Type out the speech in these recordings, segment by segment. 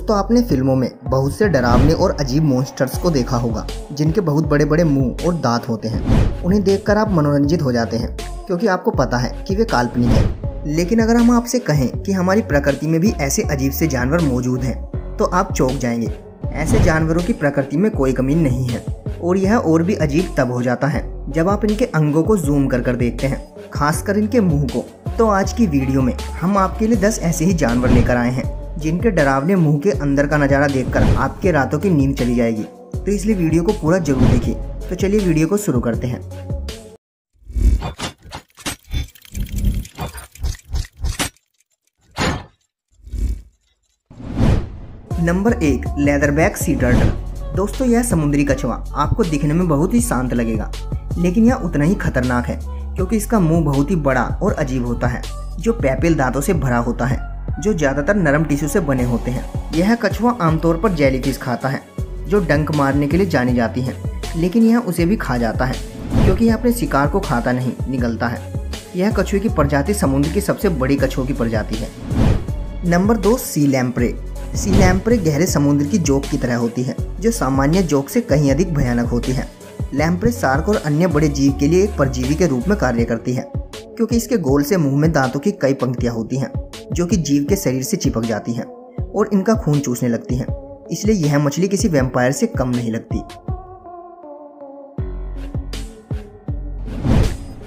दोस्तों आपने फिल्मों में बहुत से डरावने और अजीब मॉन्स्टर्स को देखा होगा जिनके बहुत बड़े बड़े मुंह और दांत होते हैं। उन्हें देखकर आप मनोरंजित हो जाते हैं क्योंकि आपको पता है कि वे काल्पनिक हैं। लेकिन अगर हम आपसे कहें कि हमारी प्रकृति में भी ऐसे अजीब से जानवर मौजूद हैं तो आप चौंक जाएंगे। ऐसे जानवरों की प्रकृति में कोई कमी नहीं है और यह और भी अजीब तब हो जाता है जब आप इनके अंगों को जूम कर देखते हैं, खासकर इनके मुंह को। तो आज की वीडियो में हम आपके लिए 10 ऐसे ही जानवर लेकर आए हैं जिनके डरावने मुंह के अंदर का नज़ारा देखकर आपके रातों की नींद चली जाएगी। तो इसलिए वीडियो को पूरा जरूर देखिए। तो चलिए वीडियो को शुरू करते हैं। Number 1, leatherback sea turtle. दोस्तों यह समुद्री कछुआ आपको दिखने में बहुत ही शांत लगेगा, लेकिन यह उतना ही खतरनाक है क्योंकि इसका मुंह बहुत ही बड़ा और अजीब होता है जो पैपिल दांतों से भरा होता है जो ज्यादातर नरम टिश्यू से बने होते हैं। यह कछुआ आमतौर पर जेलीफिश खाता है जो डंक मारने के लिए जानी जाती है, लेकिन यह उसे भी खा जाता है क्योंकि यह अपने शिकार को खाता नहीं, निगलता है। यह कछुए की प्रजाति समुद्र की सबसे बड़ी कछुओं की प्रजाति है। नंबर 2, सी लैम्प्रे। सी लैम्प्रे गहरे समुद्र की जोक की तरह होती है जो सामान्य जोक से कहीं अधिक भयानक होती है। लैम्प्रे शार्क और अन्य बड़े जीव के लिए एक परजीवी के रूप में कार्य करती है क्योंकि इसके गोल से मुंह में दांतों की कई पंक्तियां होती हैं जो कि जीव के शरीर से चिपक जाती हैं और इनका खून चूसने लगती हैं। इसलिए यह मछली किसी वैम्पायर से कम नहीं लगती।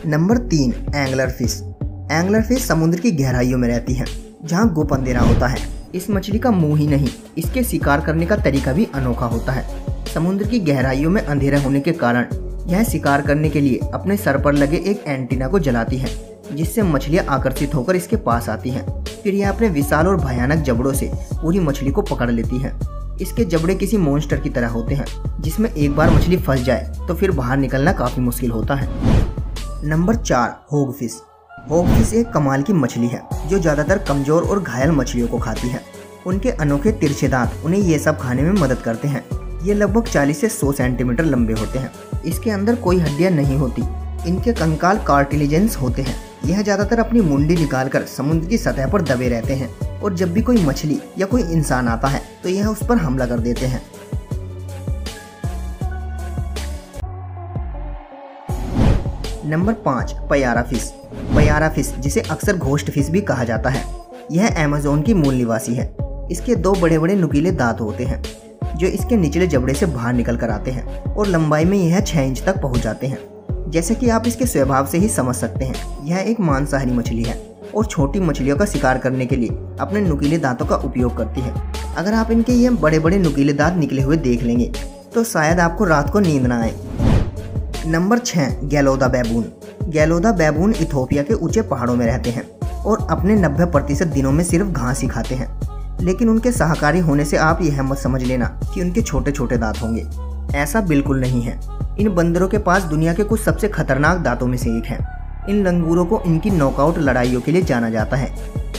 Number 3, angler fish. Angler fish समुद्र की गहराइयों में रहती है जहां गुप्त अंधेरा होता है। इस मछली का मुंह ही नहीं, इसके शिकार करने का तरीका भी अनोखा होता है। समुद्र की गहराइयों में अंधेरा होने के कारण यह शिकार करने के लिए अपने सर पर लगे एक एंटीना को जलाती है जिससे मछलियां आकर्षित होकर इसके पास आती हैं। फिर यह अपने विशाल और भयानक जबड़ों से पूरी मछली को पकड़ लेती है। इसके जबड़े किसी मॉन्स्टर की तरह होते हैं जिसमें एक बार मछली फंस जाए तो फिर बाहर निकलना काफी मुश्किल होता है। नंबर 4, होगफिश। होगफिश एक कमाल की मछली है जो ज्यादातर कमजोर और घायल मछलियों को खाती है। उनके अनोखे तिरछे दांत उन्हें ये सब खाने में मदद करते हैं। ये लगभग 40 से 100 सेंटीमीटर लंबे होते हैं। इसके अंदर कोई हड्डियां नहीं होती। इनके कंकाल कार्टिलेजेंस होते हैं। यह ज्यादातर अपनी मुंडी निकालकर समुद्र की सतह पर दबे रहते हैं और जब भी कोई मछली या कोई इंसान आता है तो यह उस पर हमला कर देते हैं। नंबर 5, पयारा फिश। पयारा फिश जिसे अक्सर घोस्ट फिश भी कहा जाता है, यह अमेज़न की मूल निवासी है। इसके 2 बड़े बड़े नुकीले दांत होते हैं जो इसके निचले जबड़े से बाहर निकल कर आते हैं और लंबाई में यह 6 इंच तक पहुंच जाते हैं। जैसे कि आप इसके स्वभाव से ही समझ सकते हैं, यह एक मांसाहारी मछली है और छोटी मछलियों का शिकार करने के लिए अपने नुकीले दांतों का उपयोग करती है। अगर आप इनके ये बड़े बड़े नुकीले दांत निकले हुए देख लेंगे तो शायद आपको रात को नींद ना आए। नंबर 6, गैलोदा बैबून। गैलोदा बैबून इथोपिया के ऊंचे पहाड़ों में रहते हैं और अपने 90% दिनों में सिर्फ घास ही खाते हैं। लेकिन उनके शाकाहारी होने से आप यह मत समझ लेना कि उनके छोटे छोटे दांत होंगे। ऐसा बिल्कुल नहीं है। इन बंदरों के पास दुनिया के कुछ सबसे खतरनाक दांतों में से एक है। इन लंगूरों को इनकी नॉकआउट लड़ाइयों के लिए जाना जाता है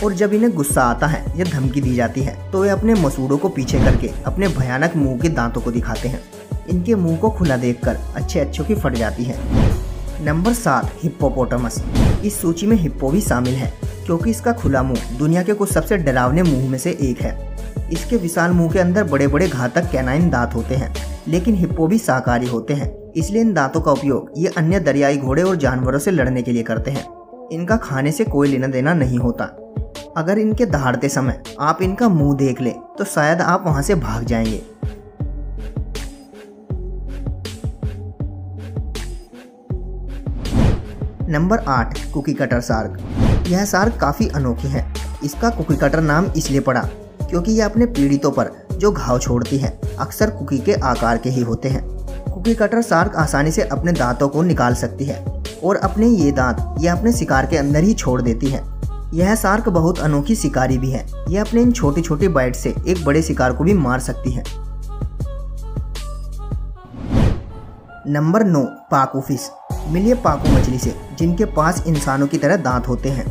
और जब इन्हें गुस्सा आता है या धमकी दी जाती है तो वे अपने मसूड़ों को पीछे करके अपने भयानक मुंह के दांतों को दिखाते हैं। इनके मुंह को खुला देखकर अच्छों की फट जाती है। Number 7, hippopotamus. इस सूची में हिप्पो भी शामिल है क्योंकि इसका खुला मुंह दुनिया के कुछ सबसे डरावने मुंह में से एक है। इसके विशाल मुंह के अंदर बड़े बड़े घातक कैनाइन दांत होते हैं, लेकिन हिप्पो भी शाकाहारी होते हैं, इसलिए इन दांतों का उपयोग ये अन्य दरियाई घोड़े और जानवरों से लड़ने के लिए करते हैं। इनका खाने से कोई लेना देना नहीं होता। अगर इनके दहाड़ते समय आप इनका मुंह देख लें तो शायद आप वहां से भाग जाएंगे। Number 8, cookie cutter shark. यह शार्क काफी अनोखी है। इसका कुकी कटर नाम इसलिए पड़ा क्योंकि यह अपने पीड़ितों पर जो घाव छोड़ती है अक्सर कुकी के आकार के ही होते हैं। कुकी कटर शार्क आसानी से अपने दांतों को निकाल सकती है और अपने ये दांत यह अपने शिकार के अंदर ही छोड़ देती है। यह शार्क बहुत अनोखी शिकारी भी है। यह अपने इन छोटी छोटी बाइट से एक बड़े शिकार को भी मार सकती है। नंबर 9, पाकू फिश। मिलिए पाकू मछली से जिनके पास इंसानों की तरह दांत होते हैं।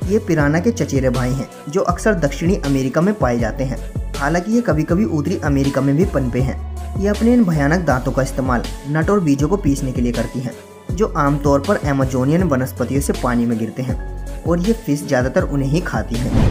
ये पिराना के चचेरे भाई हैं जो अक्सर दक्षिणी अमेरिका में पाए जाते हैं। हालांकि ये कभी कभी उत्तरी अमेरिका में भी पनपे हैं। ये अपने इन भयानक दांतों का इस्तेमाल नट और बीजों को पीसने के लिए करती हैं जो आमतौर पर अमेजोनियन वनस्पतियों से पानी में गिरते हैं और ये फिश ज़्यादातर उन्हें ही खाती हैं।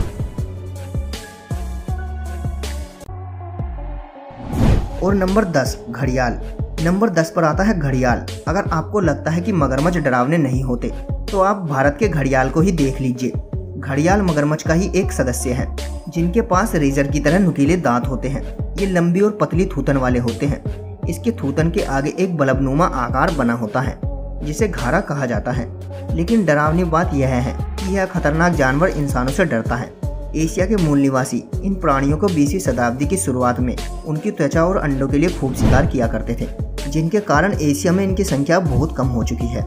और नंबर 10 घड़ियाल। नंबर 10 पर आता है घड़ियाल। अगर आपको लगता है कि मगरमच्छ डरावने नहीं होते तो आप भारत के घड़ियाल को ही देख लीजिए। घड़ियाल मगरमच्छ का ही एक सदस्य है जिनके पास रेजर की तरह नुकीले दांत होते हैं। ये लंबी और पतली थूथन वाले होते हैं। इसके थूथन के आगे एक बल्बनुमा आकार बना होता है जिसे घारा कहा जाता है। लेकिन डरावनी बात यह है कि यह खतरनाक जानवर इंसानों से डरता है। एशिया के मूल निवासी इन प्राणियों को 20वीं शताब्दी की शुरुआत में उनकी त्वचा और अंडों के लिए खूब शिकार किया करते थे, जिनके कारण एशिया में इनकी संख्या बहुत कम हो चुकी है।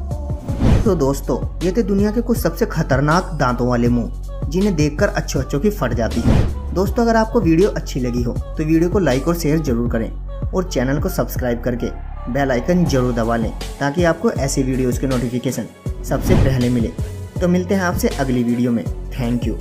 तो दोस्तों, ये थे दुनिया के कुछ सबसे खतरनाक दांतों वाले मुंह जिन्हें देखकर अच्छों की फट जाती है। दोस्तों, अगर आपको वीडियो अच्छी लगी हो तो वीडियो को लाइक और शेयर जरूर करें और चैनल को सब्सक्राइब करके बेल आइकन जरूर दबा लें ताकि आपको ऐसे वीडियोज़ के नोटिफिकेशन सबसे पहले मिले। तो मिलते हैं आपसे अगली वीडियो में। Thank you.